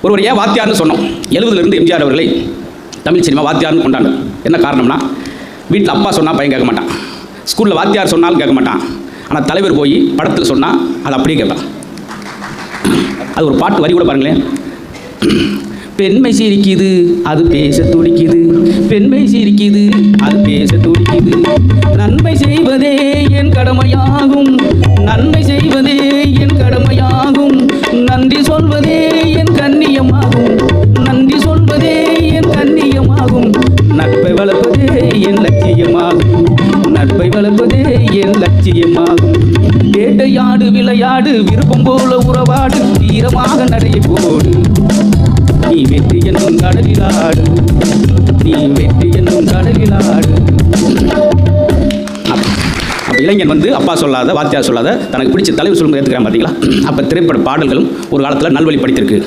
ஒருவர் ஏன் வாத்தியார்னு சொன்னோம்? 70லேருந்து எம்ஜிஆர் அவர்களை தமிழ் சினிமா வாத்தியார்னு கொண்டாங்க. என்ன காரணம்னா, வீட்டில் அப்பா சொன்னால் பையன் கேட்க மாட்டான், ஸ்கூலில் வாத்தியார் சொன்னாலும் கேட்க மாட்டான். ஆனால் தலைவர் போய் படத்தில் சொன்னால் அதை அப்படியே கேட்பான். அது ஒரு பாட்டு வரி கூட பாருங்களேன். பெண்மை சிரிக்குது அது பேச துடிக்குது, பெண்மை சிரிக்குது அது பேச துடிக்குது, நன்மை செய்வதே என் கடமையாகும், நன்மை செய்வதே என் கடமையாகும், நன்றி சொல்வதே என் கண்ணியமாகும், நன்றி சொல்வதே என் கண்ணியமாகும், நட்பை வளர்ப்பதே என் லட்சியமாகும், நட்பை வளர்ப்பதே என் லட்சியமாகும். வேட்டையாடு விளையாடு விருப்பம் போல உறவாடு, தீரமாக நடைய போடு, நீ வெற்றி என்னும் கடலிலாடு, நீ வெற்றி என்னும் கடலிலாடு. அப்போ இளைஞன் வந்து அப்பா சொல்லாத வாத்தியார் சொல்லாத தனக்கு பிடிச்ச தலைவர் சொல்லும்போது ஏற்றுக்கிறான் பார்த்தீங்களா? அப்போ திரைப்பட பாடல்களும் ஒரு காலத்தில் நல்வழிப்படுத்தியிருக்கு.